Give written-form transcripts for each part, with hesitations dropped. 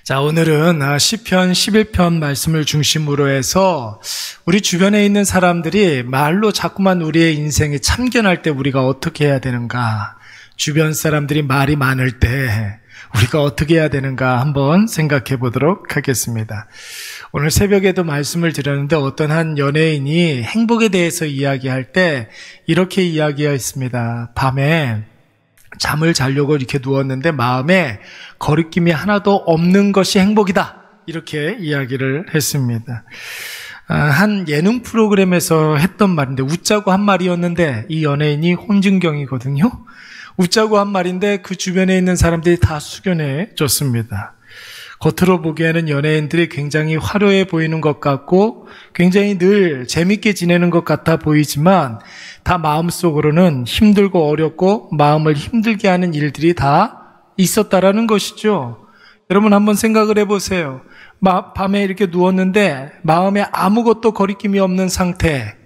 자, 오늘은 시편 11편 말씀을 중심으로 해서 우리 주변에 있는 사람들이 말로 자꾸만 우리의 인생에 참견할 때 우리가 어떻게 해야 되는가, 주변 사람들이 말이 많을 때 우리가 어떻게 해야 되는가 한번 생각해 보도록 하겠습니다. 오늘 새벽에도 말씀을 드렸는데 어떤 한 연예인이 행복에 대해서 이야기할 때 이렇게 이야기했습니다. 밤에 잠을 자려고 이렇게 누웠는데 마음에 거리낌이 하나도 없는 것이 행복이다, 이렇게 이야기를 했습니다. 한 예능 프로그램에서 했던 말인데, 웃자고 한 말이었는데 이 연예인이 홍진경이거든요. 웃자고 한 말인데 그 주변에 있는 사람들이 다 숙연해 줬습니다. 겉으로 보기에는 연예인들이 굉장히 화려해 보이는 것 같고 굉장히 늘 재밌게 지내는 것 같아 보이지만 다 마음속으로는 힘들고 어렵고 마음을 힘들게 하는 일들이 다 있었다라는 것이죠. 여러분 한번 생각을 해보세요. 밤에 이렇게 누웠는데 마음에 아무것도 거리낌이 없는 상태,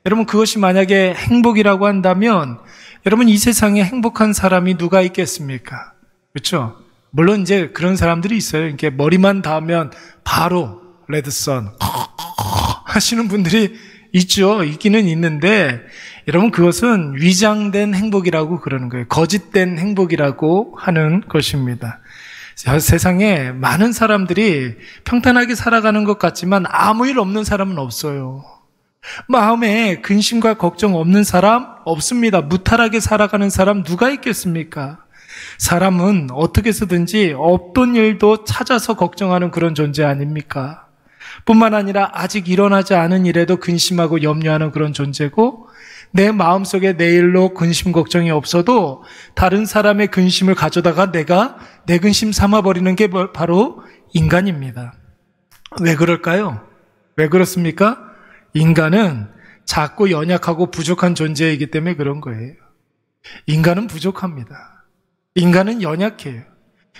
여러분 그것이 만약에 행복이라고 한다면 여러분 이 세상에 행복한 사람이 누가 있겠습니까? 그렇죠? 물론 이제 그런 사람들이 있어요. 이렇게 머리만 닿으면 바로 레드선 하시는 분들이 있죠. 있기는 있는데 여러분 그것은 위장된 행복이라고 그러는 거예요. 거짓된 행복이라고 하는 것입니다. 세상에 많은 사람들이 평탄하게 살아가는 것 같지만 아무 일 없는 사람은 없어요. 마음에 근심과 걱정 없는 사람 없습니다. 무탈하게 살아가는 사람 누가 있겠습니까? 사람은 어떻게 해서든지 없던 일도 찾아서 걱정하는 그런 존재 아닙니까? 뿐만 아니라 아직 일어나지 않은 일에도 근심하고 염려하는 그런 존재고, 내 마음속에 내일로 근심 걱정이 없어도 다른 사람의 근심을 가져다가 내가 내 근심 삼아버리는 게 바로 인간입니다. 왜 그럴까요? 왜 그렇습니까? 인간은 작고 연약하고 부족한 존재이기 때문에 그런 거예요. 인간은 부족합니다. 인간은 연약해요.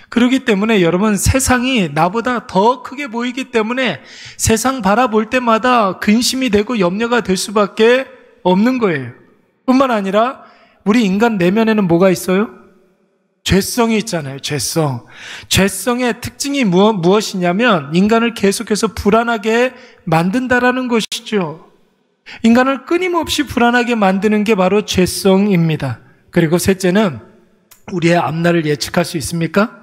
그렇기 때문에 여러분 세상이 나보다 더 크게 보이기 때문에 세상 바라볼 때마다 근심이 되고 염려가 될 수밖에 없는 거예요. 뿐만 아니라 우리 인간 내면에는 뭐가 있어요? 죄성이 있잖아요. 죄성의 특징이 무엇이냐면 인간을 계속해서 불안하게 만든다라는 것이죠. 인간을 끊임없이 불안하게 만드는 게 바로 죄성입니다. 그리고 셋째는 우리의 앞날을 예측할 수 있습니까?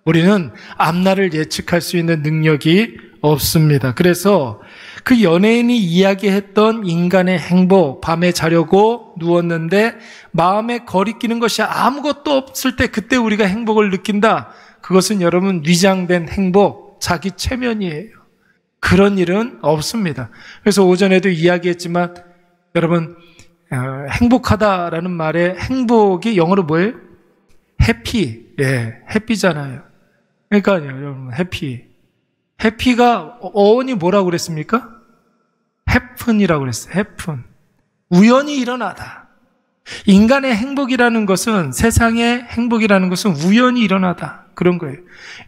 우리는 앞날을 예측할 수 있는 능력이 없습니다. 그래서 그 연예인이 이야기했던 인간의 행복, 밤에 자려고 누웠는데 마음에 거리끼는 것이 아무것도 없을 때 그때 우리가 행복을 느낀다. 그것은 여러분 위장된 행복, 자기 체면이에요. 그런 일은 없습니다. 그래서 오전에도 이야기했지만 여러분 행복하다라는 말에 행복이 영어로 뭐예요? 해피, 해피잖아요. 그러니까요, 여러분, 해피가 어원이 뭐라고 그랬습니까? 해픈이라고 그랬어요. 해픈. 우연히 일어나다. 인간의 행복이라는 것은, 세상의 행복이라는 것은 우연히 일어나다. 그런 거예요.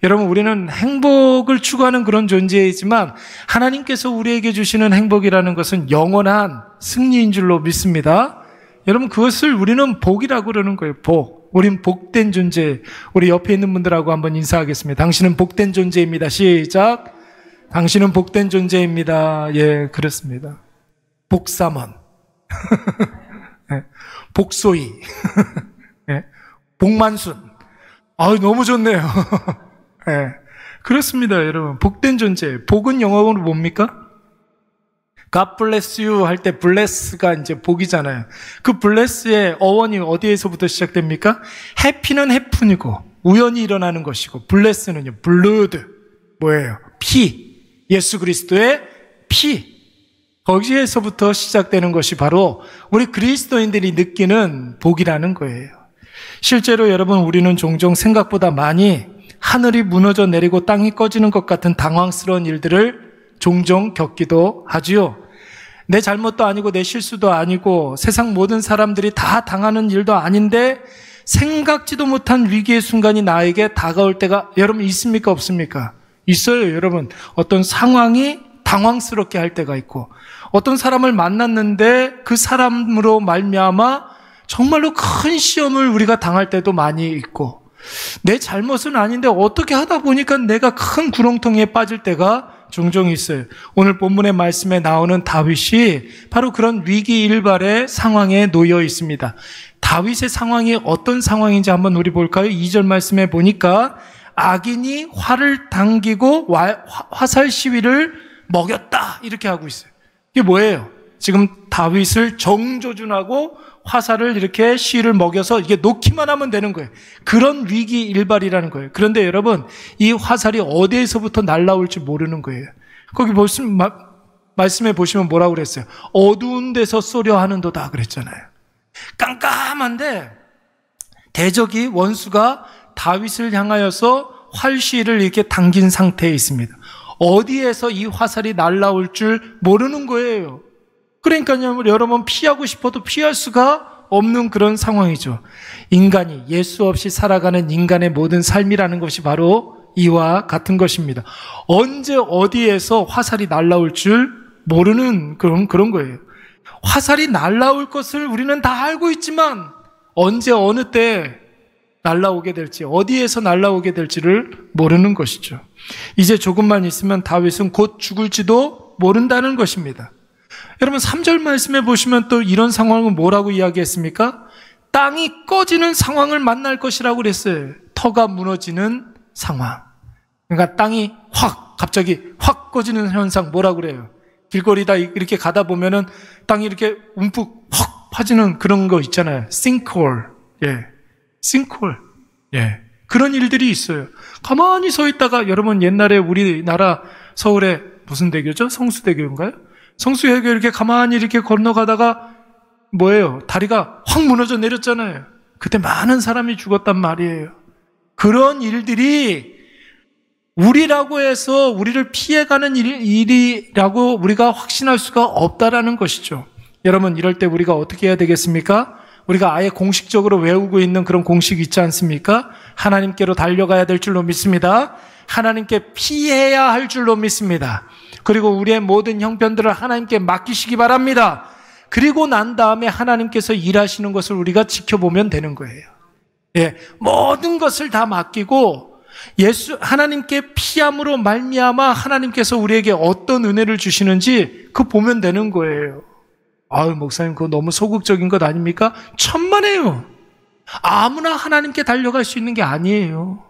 여러분, 우리는 행복을 추구하는 그런 존재이지만 하나님께서 우리에게 주시는 행복이라는 것은 영원한 승리인 줄로 믿습니다. 여러분, 그것을 우리는 복이라고 그러는 거예요. 복. 우린 복된 존재. 우리 옆에 있는 분들하고 한번 인사하겠습니다. 당신은 복된 존재입니다. 시작. 당신은 복된 존재입니다. 예, 그렇습니다. 복사먼. 복소이. 복만순. 아유, 너무 좋네요. 그렇습니다, 여러분. 복된 존재. 복은 영어로 뭡니까? God bless you 할 때 bless가 이제 복이잖아요. 그 bless의 어원이 어디에서부터 시작됩니까? happy는 해픈이고 우연히 일어나는 것이고, bless는요 blood, 뭐예요? 피, 예수 그리스도의 피, 거기에서부터 시작되는 것이 바로 우리 그리스도인들이 느끼는 복이라는 거예요. 실제로 여러분 우리는 종종 생각보다 많이 하늘이 무너져 내리고 땅이 꺼지는 것 같은 당황스러운 일들을 종종 겪기도 하지요. 내 잘못도 아니고 내 실수도 아니고 세상 모든 사람들이 다 당하는 일도 아닌데 생각지도 못한 위기의 순간이 나에게 다가올 때가 여러분 있습니까? 없습니까? 있어요. 여러분 어떤 상황이 당황스럽게 할 때가 있고, 어떤 사람을 만났는데 그 사람으로 말미암아 정말로 큰 시험을 우리가 당할 때도 많이 있고, 내 잘못은 아닌데 어떻게 하다 보니까 내가 큰 구렁텅이에 빠질 때가 종종 있어요. 오늘 본문의 말씀에 나오는 다윗이 바로 그런 위기일발의 상황에 놓여 있습니다. 다윗의 상황이 어떤 상황인지 한번 우리 볼까요? 2절 말씀에 보니까 악인이 활을 당기고 화살 시위를 먹였다 이렇게 하고 있어요. 이게 뭐예요? 지금 다윗을 정조준하고 화살을 이렇게 시위를 먹여서 이게 놓기만 하면 되는 거예요. 그런 위기일발이라는 거예요. 그런데 여러분, 이 화살이 어디에서부터 날라올지 모르는 거예요. 거기 말씀에 보시면 뭐라고 그랬어요? 어두운 데서 쏘려 하는도다 그랬잖아요. 깜깜한데 대적이 원수가 다윗을 향하여서 활시위를 이렇게 당긴 상태에 있습니다. 어디에서 이 화살이 날라올 줄 모르는 거예요. 그러니까요, 여러분 피하고 싶어도 피할 수가 없는 그런 상황이죠. 인간이 예수 없이 살아가는 인간의 모든 삶이라는 것이 바로 이와 같은 것입니다. 언제 어디에서 화살이 날라올 줄 모르는 그런 거예요. 화살이 날라올 것을 우리는 다 알고 있지만 언제 어느 때 날라오게 될지, 어디에서 날라오게 될지를 모르는 것이죠. 이제 조금만 있으면 다윗은 곧 죽을지도 모른다는 것입니다. 여러분 3절 말씀에 보시면 또 이런 상황은 뭐라고 이야기했습니까? 땅이 꺼지는 상황을 만날 것이라고 그랬어요. 터가 무너지는 상황. 그러니까 땅이 갑자기 확 꺼지는 현상 뭐라고 그래요? 길거리다 이렇게 가다 보면은 땅이 이렇게 움푹 확 파지는 그런 거 있잖아요. 싱크홀. 예. 싱크홀. 예. 그런 일들이 있어요. 가만히 서 있다가 여러분 옛날에 우리나라 서울에 무슨 대교죠? 성수대교인가요? 성수대교 이렇게 가만히 이렇게 건너가다가 뭐예요? 다리가 확 무너져 내렸잖아요. 그때 많은 사람이 죽었단 말이에요. 그런 일들이 우리라고 해서 우리를 피해가는 일이라고 우리가 확신할 수가 없다라는 것이죠. 여러분 이럴 때 우리가 어떻게 해야 되겠습니까? 우리가 아예 공식적으로 외우고 있는 그런 공식이 있지 않습니까? 하나님께로 달려가야 될 줄로 믿습니다. 하나님께 피해야 할 줄로 믿습니다. 그리고 우리의 모든 형편들을 하나님께 맡기시기 바랍니다. 그리고 난 다음에 하나님께서 일하시는 것을 우리가 지켜보면 되는 거예요. 예, 모든 것을 다 맡기고 하나님께 피함으로 말미암아 하나님께서 우리에게 어떤 은혜를 주시는지 그거 보면 되는 거예요. 아유 목사님 그거 너무 소극적인 것 아닙니까? 천만에요. 아무나 하나님께 달려갈 수 있는 게 아니에요.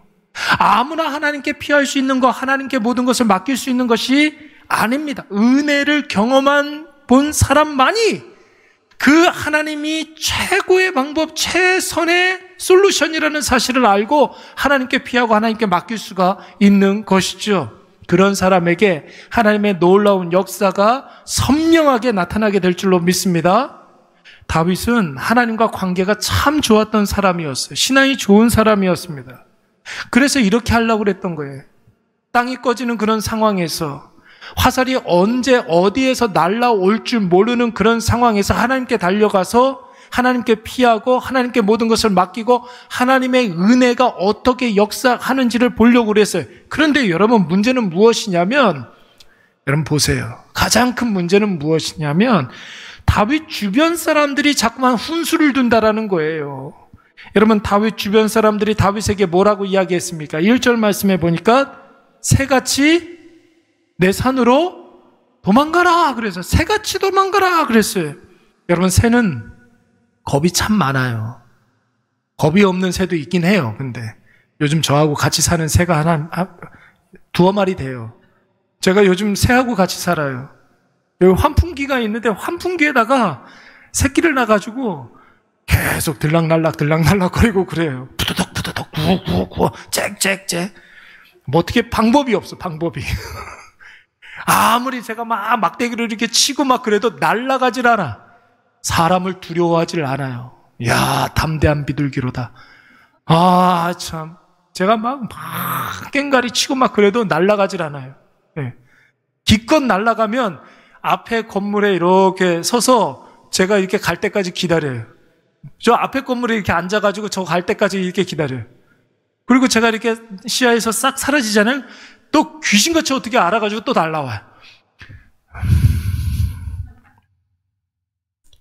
아무나 하나님께 피할 수 있는 거, 하나님께 모든 것을 맡길 수 있는 것이 아닙니다. 은혜를 경험한 본 사람만이 그 하나님이 최고의 방법, 최선의 솔루션이라는 사실을 알고 하나님께 피하고 하나님께 맡길 수가 있는 것이죠. 그런 사람에게 하나님의 놀라운 역사가 선명하게 나타나게 될 줄로 믿습니다. 다윗은 하나님과 관계가 참 좋았던 사람이었어요. 신앙이 좋은 사람이었습니다. 그래서 이렇게 하려고 그랬던 거예요. 땅이 꺼지는 그런 상황에서 화살이 언제 어디에서 날아올 줄 모르는 그런 상황에서 하나님께 달려가서 하나님께 피하고 하나님께 모든 것을 맡기고 하나님의 은혜가 어떻게 역사하는지를 보려고 그랬어요. 그런데 여러분 문제는 무엇이냐면 여러분 보세요. 가장 큰 문제는 무엇이냐면 다윗 주변 사람들이 자꾸만 훈수를 둔다라는 거예요. 여러분 다윗 주변 사람들이 다윗에게 뭐라고 이야기했습니까? 1절 말씀에 보니까 새같이 내 산으로 도망가라 그래서 새같이 도망가라 그랬어요. 여러분 새는 겁이 참 많아요. 겁이 없는 새도 있긴 해요. 근데 요즘 저하고 같이 사는 새가 두어 마리 돼요. 제가 요즘 새하고 같이 살아요. 여기 환풍기가 있는데 환풍기에다가 새끼를 놔가지고 계속 들락날락 거리고 그래요. 푸드덕 구구구구 짹짹짹. 뭐 어떻게 방법이 없어. 방법이. 아무리 제가 막 막대기를 이렇게 치고 막 그래도 날아가질 않아. 사람을 두려워하질 않아요. 야 담대한 비둘기로다. 아 참 제가 막 깽가리 치고 막 그래도 날아가질 않아요. 네. 기껏 날아가면 앞에 건물에 이렇게 서서 제가 이렇게 갈 때까지 기다려요. 저 앞에 건물에 이렇게 앉아가지고 저 갈 때까지 이렇게 기다려요. 그리고 제가 이렇게 시야에서 싹 사라지잖아요. 또 귀신같이 어떻게 알아가지고 또 날라와요.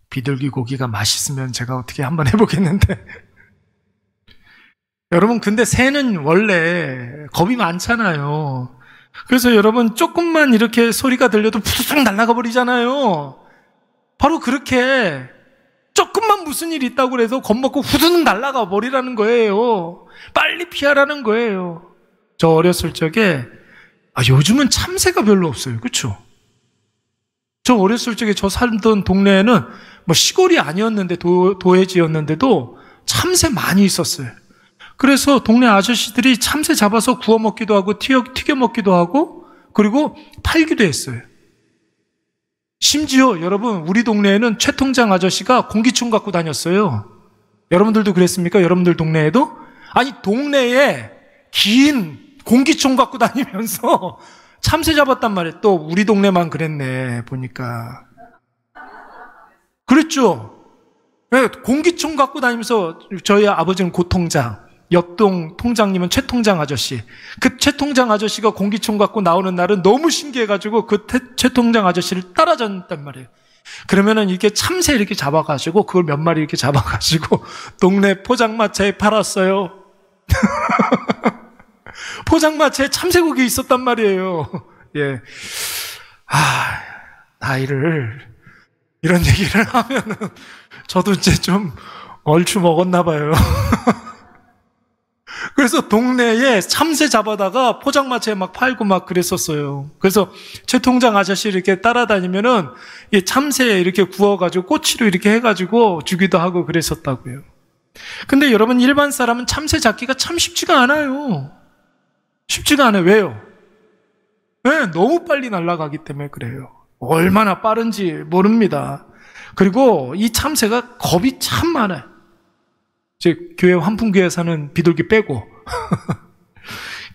비둘기 고기가 맛있으면 제가 어떻게 한번 해보겠는데 여러분, 근데 새는 원래 겁이 많잖아요. 그래서 여러분, 조금만 이렇게 소리가 들려도 푸드득 날아가 버리잖아요. 바로 그렇게 조금만 무슨 일이 있다고 그래서 겁먹고 후두둑 날아가 버리라는 거예요. 빨리 피하라는 거예요. 저 어렸을 적에 요즘은 참새가 별로 없어요. 그렇죠? 저 어렸을 적에 저 살던 동네에는 뭐 시골이 아니었는데 도해지였는데도 참새 많이 있었어요. 그래서 동네 아저씨들이 참새 잡아서 구워 먹기도 하고 튀겨 먹기도 하고 그리고 팔기도 했어요. 심지어 여러분, 우리 동네에는 최 통장 아저씨가 공기총 갖고 다녔어요. 여러분들도 그랬습니까? 여러분들 동네에도? 아니, 동네에 긴 공기총 갖고 다니면서 참새 잡았단 말이에요. 또 우리 동네만 그랬네, 보니까. 그랬죠? 네, 공기총 갖고 다니면서 저희 아버지는 고통장, 옆동 통장님은 최 통장 아저씨. 그 최 통장 아저씨가 공기총 갖고 나오는 날은 너무 신기해가지고 그 최 통장 아저씨를 따라잡았단 말이에요. 그러면은 이렇게 참새 이렇게 잡아가지고 그걸 몇 마리 이렇게 잡아가지고 동네 포장마차에 팔았어요. 포장마차에 참새고기 있었단 말이에요. 예. 나이를 이런 얘기를 하면은 저도 이제 좀 얼추 먹었나 봐요. 그래서 동네에 참새 잡아다가 포장마차에 막 팔고 막 그랬었어요. 그래서 최 통장 아저씨 이렇게 따라다니면은 이 참새 이렇게 구워가지고 꼬치로 이렇게 해가지고 주기도 하고 그랬었다고요. 근데 여러분, 일반 사람은 참새 잡기가 참 쉽지가 않아요. 쉽지가 않아요. 왜요? 네, 너무 빨리 날아가기 때문에 그래요. 얼마나 빠른지 모릅니다. 그리고 이 참새가 겁이 참 많아요. 제 교회 환풍교회 사는 비둘기 빼고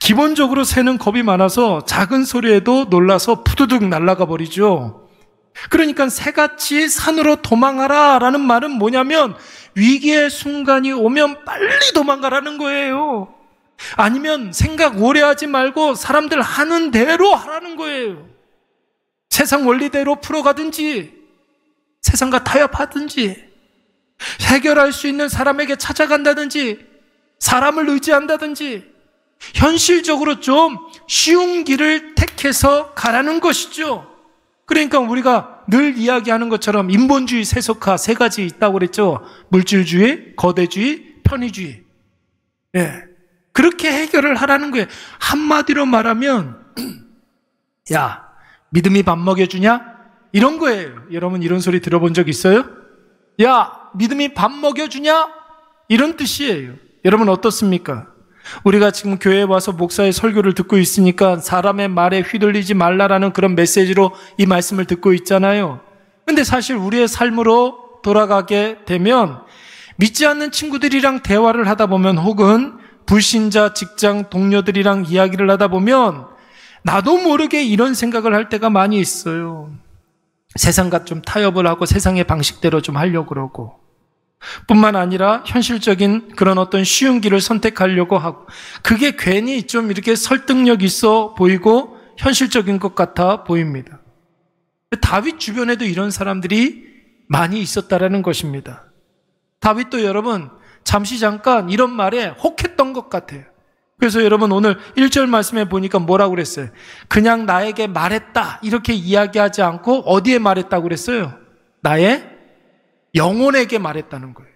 기본적으로 새는 겁이 많아서 작은 소리에도 놀라서 푸드득 날아가 버리죠. 그러니까 새같이 산으로 도망하라 라는 말은 뭐냐면 위기의 순간이 오면 빨리 도망가라는 거예요. 아니면 생각 오래 하지 말고 사람들 하는 대로 하라는 거예요. 세상 원리대로 풀어가든지 세상과 타협하든지 해결할 수 있는 사람에게 찾아간다든지 사람을 의지한다든지 현실적으로 좀 쉬운 길을 택해서 가라는 것이죠. 그러니까 우리가 늘 이야기하는 것처럼 인본주의, 세속화 세 가지 있다고 그랬죠. 물질주의, 거대주의, 편의주의. 예. 그렇게 해결을 하라는 거예요. 한마디로 말하면 야, 믿음이 밥 먹여주냐? 이런 거예요. 여러분, 이런 소리 들어본 적 있어요? 야, 믿음이 밥 먹여주냐? 이런 뜻이에요. 여러분, 어떻습니까? 우리가 지금 교회에 와서 목사의 설교를 듣고 있으니까 사람의 말에 휘둘리지 말라라는 그런 메시지로 이 말씀을 듣고 있잖아요. 근데 사실 우리의 삶으로 돌아가게 되면 믿지 않는 친구들이랑 대화를 하다 보면 혹은 불신자 직장 동료들이랑 이야기를 하다 보면 나도 모르게 이런 생각을 할 때가 많이 있어요. 세상과 좀 타협을 하고 세상의 방식대로 좀 하려고 그러고, 뿐만 아니라 현실적인 그런 어떤 쉬운 길을 선택하려고 하고, 그게 괜히 좀 이렇게 설득력 있어 보이고 현실적인 것 같아 보입니다. 다윗 주변에도 이런 사람들이 많이 있었다라는 것입니다. 다윗도 여러분 잠시 잠깐 이런 말에 혹했던 것 같아요. 그래서 여러분 오늘 1절 말씀에 보니까 뭐라고 그랬어요? 그냥 나에게 말했다 이렇게 이야기하지 않고 어디에 말했다고 그랬어요? 나의 영혼에게 말했다는 거예요.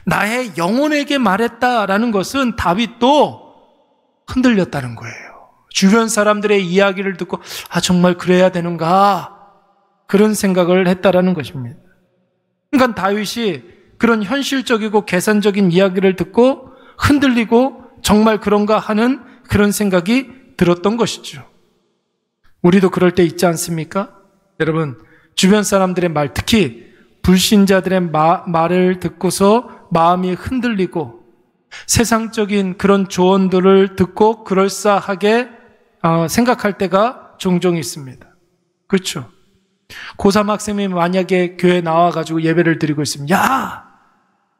나의 영혼에게 말했다라는 것은 다윗도 흔들렸다는 거예요. 주변 사람들의 이야기를 듣고 정말 그래야 되는가 그런 생각을 했다라는 것입니다. 그러니까 다윗이 그런 현실적이고 계산적인 이야기를 듣고 흔들리고 정말 그런가 하는 그런 생각이 들었던 것이죠. 우리도 그럴 때 있지 않습니까? 여러분, 주변 사람들의 말, 특히 불신자들의 말을 듣고서 마음이 흔들리고 세상적인 그런 조언들을 듣고 그럴싸하게 생각할 때가 종종 있습니다. 그렇죠? 고3 학생이 만약에 교회에 나와가지고 예배를 드리고 있으면 야!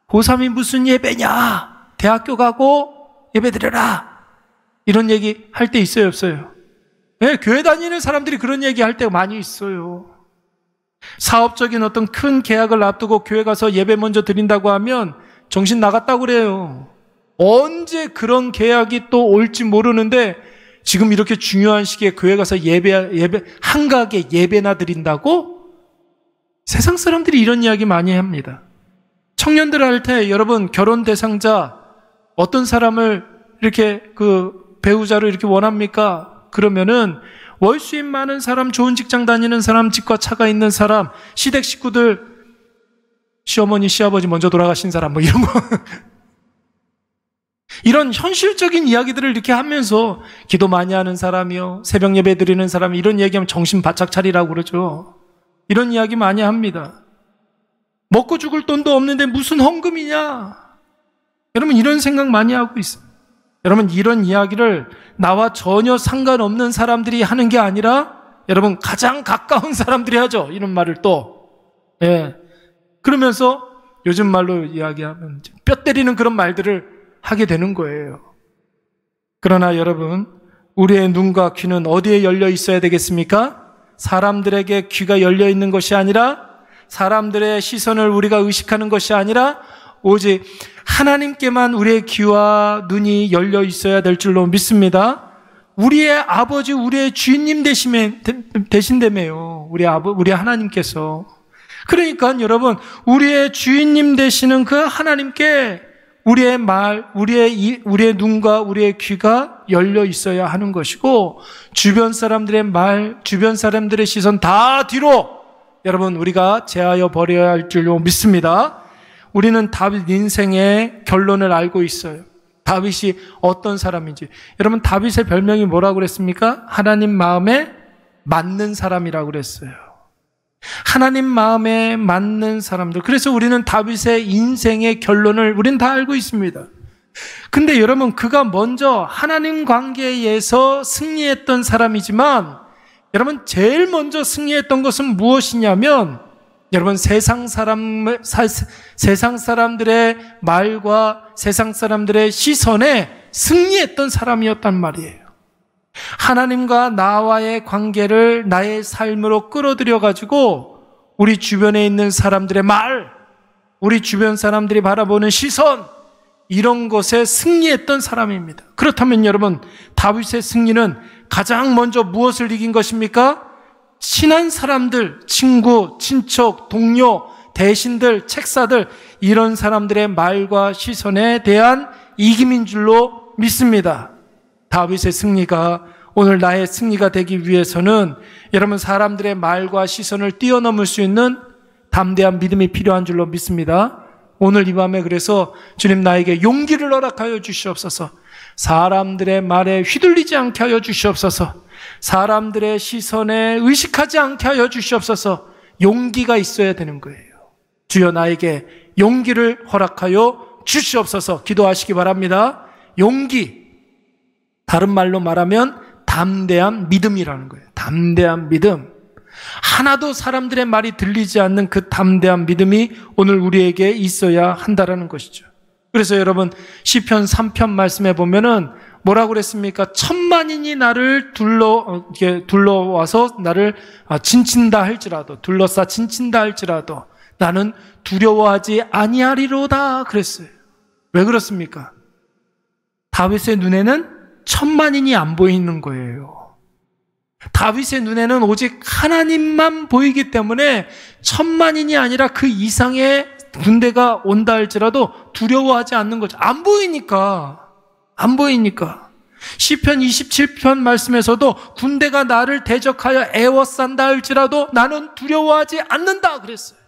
고3이 무슨 예배냐? 대학교 가고 예배 드려라. 이런 얘기 할 때 있어요, 없어요? 네, 교회 다니는 사람들이 그런 얘기 할 때가 많이 있어요. 사업적인 어떤 큰 계약을 앞두고 교회 가서 예배 먼저 드린다고 하면 정신 나갔다고 그래요. 언제 그런 계약이 또 올지 모르는데 지금 이렇게 중요한 시기에 교회 가서 한가하게 예배나 드린다고? 세상 사람들이 이런 이야기 많이 합니다. 청년들 할 때 여러분 결혼 대상자 어떤 사람을 이렇게 배우자로 이렇게 원합니까? 그러면은 월 수입 많은 사람, 좋은 직장 다니는 사람, 집과 차가 있는 사람, 시댁 식구들, 시어머니, 시아버지 먼저 돌아가신 사람, 뭐 이런 거. 이런 현실적인 이야기들을 이렇게 하면서 기도 많이 하는 사람이요, 새벽 예배 드리는 사람, 이런 얘기하면 정신 바짝 차리라고 그러죠. 이런 이야기 많이 합니다. 먹고 죽을 돈도 없는데 무슨 헌금이냐? 여러분 이런 생각 많이 하고 있어요. 여러분 이런 이야기를 나와 전혀 상관없는 사람들이 하는 게 아니라 여러분 가장 가까운 사람들이 하죠. 이런 말을 또. 예. 그러면서 요즘 말로 이야기하면 뼈 때리는 그런 말들을 하게 되는 거예요. 그러나 여러분, 우리의 눈과 귀는 어디에 열려 있어야 되겠습니까? 사람들에게 귀가 열려 있는 것이 아니라, 사람들의 시선을 우리가 의식하는 것이 아니라 오직 하나님께만 우리의 귀와 눈이 열려 있어야 될 줄로 믿습니다. 우리의 아버지, 우리의 주인님 되신다며요. 우리 하나님께서. 그러니까 여러분, 우리의 주인님 되시는 그 하나님께 우리의 말, 우리의 눈과 우리의 귀가 열려 있어야 하는 것이고, 주변 사람들의 말, 주변 사람들의 시선 다 뒤로 여러분 우리가 제하여 버려야 할 줄로 믿습니다. 우리는 다윗 인생의 결론을 알고 있어요. 다윗이 어떤 사람인지. 여러분 다윗의 별명이 뭐라고 그랬습니까? 하나님 마음에 맞는 사람이라고 그랬어요. 하나님 마음에 맞는 사람들. 그래서 우리는 다윗의 인생의 결론을 우리는 다 알고 있습니다. 근데 여러분 그가 먼저 하나님 관계에서 승리했던 사람이지만 여러분 제일 먼저 승리했던 것은 무엇이냐면 여러분 세상 사람들의 말과 세상 사람들의 시선에 승리했던 사람이었단 말이에요. 하나님과 나와의 관계를 나의 삶으로 끌어들여 가지고 우리 주변에 있는 사람들의 말, 우리 주변 사람들이 바라보는 시선, 이런 것에 승리했던 사람입니다. 그렇다면 여러분 다윗의 승리는 가장 먼저 무엇을 이긴 것입니까? 친한 사람들, 친구, 친척, 동료, 대신들, 책사들, 이런 사람들의 말과 시선에 대한 이김인 줄로 믿습니다. 다윗의 승리가 오늘 나의 승리가 되기 위해서는 여러분 사람들의 말과 시선을 뛰어넘을 수 있는 담대한 믿음이 필요한 줄로 믿습니다. 오늘 이 밤에 그래서 주님 나에게 용기를 허락하여 주시옵소서. 사람들의 말에 휘둘리지 않게 하여 주시옵소서. 사람들의 시선에 의식하지 않게 하여 주시옵소서. 용기가 있어야 되는 거예요. 주여 나에게 용기를 허락하여 주시옵소서. 기도하시기 바랍니다. 용기, 다른 말로 말하면 담대한 믿음이라는 거예요. 담대한 믿음. 하나도 사람들의 말이 들리지 않는 그 담대한 믿음이 오늘 우리에게 있어야 한다라는 것이죠. 그래서 여러분 시편 3편 말씀에 보면은 뭐라고 그랬습니까? 천만인이 나를 둘러와서 나를 진친다 할지라도, 둘러싸 진친다 할지라도 나는 두려워하지 아니하리로다 그랬어요. 왜 그렇습니까? 다윗의 눈에는 천만인이 안 보이는 거예요. 다윗의 눈에는 오직 하나님만 보이기 때문에 천만인이 아니라 그 이상의 군대가 온다 할지라도 두려워하지 않는 거죠. 안 보이니까. 시편 27편 말씀에서도 군대가 나를 대적하여 애워싼다 할지라도 나는 두려워하지 않는다 그랬어요.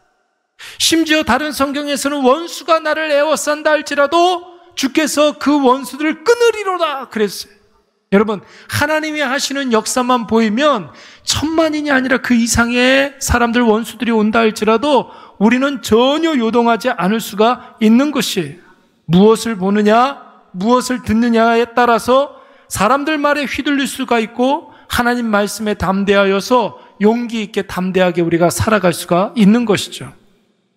심지어 다른 성경에서는 원수가 나를 애워싼다 할지라도 주께서 그 원수들을 끊으리로다 그랬어요. 여러분 하나님이 하시는 역사만 보이면 천만인이 아니라 그 이상의 사람들 원수들이 온다 할지라도 우리는 전혀 요동하지 않을 수가 있는 것이에요. 무엇을 보느냐, 무엇을 듣느냐에 따라서 사람들 말에 휘둘릴 수가 있고 하나님 말씀에 담대하여서 용기 있게 담대하게 우리가 살아갈 수가 있는 것이죠.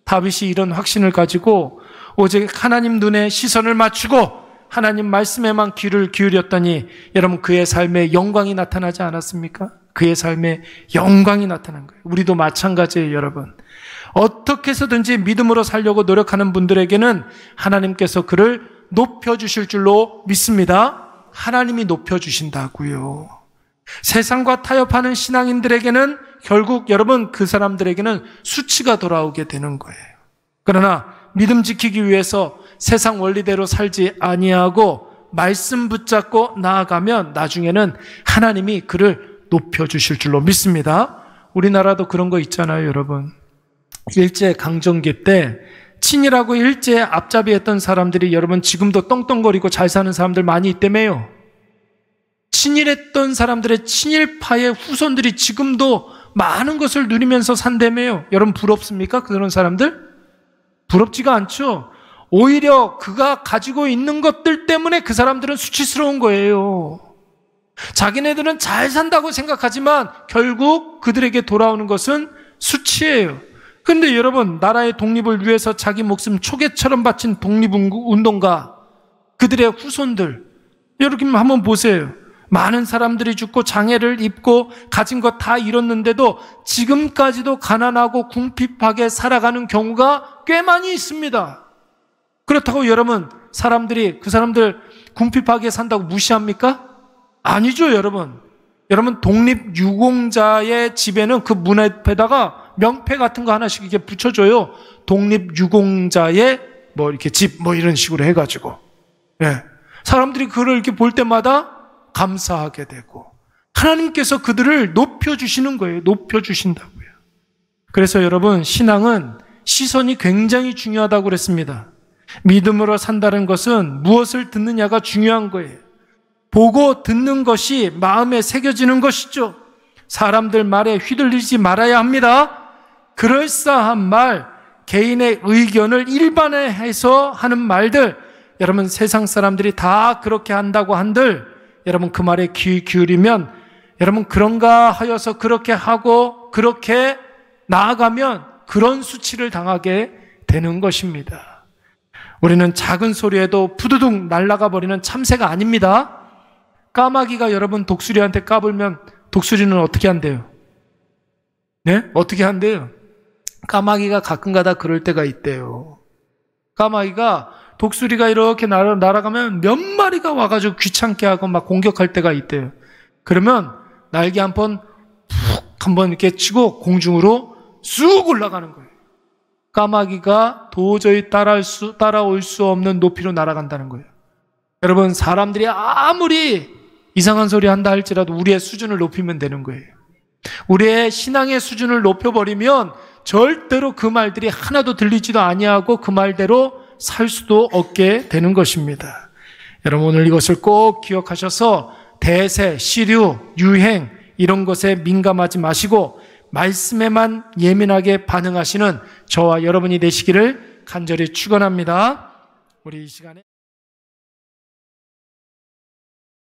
다윗이 이런 확신을 가지고 오직 하나님 눈에 시선을 맞추고 하나님 말씀에만 귀를 기울였더니 여러분 그의 삶에 영광이 나타나지 않았습니까? 그의 삶에 영광이 나타난 거예요. 우리도 마찬가지예요, 여러분. 어떻게 해서든지 믿음으로 살려고 노력하는 분들에게는 하나님께서 그를 높여주실 줄로 믿습니다. 하나님이 높여주신다고요. 세상과 타협하는 신앙인들에게는 결국 여러분 그 사람들에게는 수치가 돌아오게 되는 거예요. 그러나 믿음 지키기 위해서 세상 원리대로 살지 아니하고 말씀 붙잡고 나아가면 나중에는 하나님이 그를 높여주실 줄로 믿습니다. 우리나라도 그런 거 있잖아요, 여러분. 일제강점기 때 친일하고 일제에 앞잡이했던 사람들이 여러분 지금도 떵떵거리고 잘 사는 사람들 많이 있다며요. 친일했던 사람들의 친일파의 후손들이 지금도 많은 것을 누리면서 산다며요. 여러분 부럽습니까? 그런 사람들? 부럽지가 않죠. 오히려 그가 가지고 있는 것들 때문에 그 사람들은 수치스러운 거예요. 자기네들은 잘 산다고 생각하지만 결국 그들에게 돌아오는 것은 수치예요. 그런데 여러분, 나라의 독립을 위해서 자기 목숨 초계처럼 바친 독립운동가, 그들의 후손들, 여러분 한번 보세요. 많은 사람들이 죽고 장애를 입고 가진 것 다 잃었는데도 지금까지도 가난하고 궁핍하게 살아가는 경우가 꽤 많이 있습니다. 그렇다고 여러분, 사람들이 그 사람들 궁핍하게 산다고 무시합니까? 아니죠, 여러분. 여러분, 독립유공자의 집에는 그 문 앞에다가 명패 같은 거 하나씩 이렇게 붙여줘요. 독립유공자의 뭐 이렇게 집 뭐 이런 식으로 해가지고. 예. 사람들이 그걸 이렇게 볼 때마다 감사하게 되고 하나님께서 그들을 높여주시는 거예요. 높여주신다고요. 그래서 여러분, 신앙은 시선이 굉장히 중요하다고 그랬습니다. 믿음으로 산다는 것은 무엇을 듣느냐가 중요한 거예요. 보고 듣는 것이 마음에 새겨지는 것이죠. 사람들 말에 휘둘리지 말아야 합니다. 그럴싸한 말, 개인의 의견을 일반화해서 하는 말들, 여러분 세상 사람들이 다 그렇게 한다고 한들 여러분 그 말에 귀 기울이면 여러분 그런가 하여서 그렇게 하고 그렇게 나아가면 그런 수치를 당하게 되는 것입니다. 우리는 작은 소리에도 푸드둥 날아가 버리는 참새가 아닙니다. 까마귀가 여러분 독수리한테 까불면 독수리는 어떻게 한대요? 네? 어떻게 한대요? 까마귀가 가끔가다 그럴 때가 있대요. 까마귀가 독수리가 이렇게 날아가면 몇 마리가 와가지고 귀찮게 하고 막 공격할 때가 있대요. 그러면 날개 한번 이렇게 치고 공중으로 쑥 올라가는 거예요. 까마귀가 도저히 따라올 수 없는 높이로 날아간다는 거예요. 여러분, 사람들이 아무리 이상한 소리 한다 할지라도 우리의 수준을 높이면 되는 거예요. 우리의 신앙의 수준을 높여버리면 절대로 그 말들이 하나도 들리지도 아니하고 그 말대로 살 수도 없게 되는 것입니다. 여러분, 오늘 이것을 꼭 기억하셔서 대세, 시류, 유행 이런 것에 민감하지 마시고 말씀에만 예민하게 반응하시는 저와 여러분이 되시기를 간절히 축원합니다. 우리 이 시간에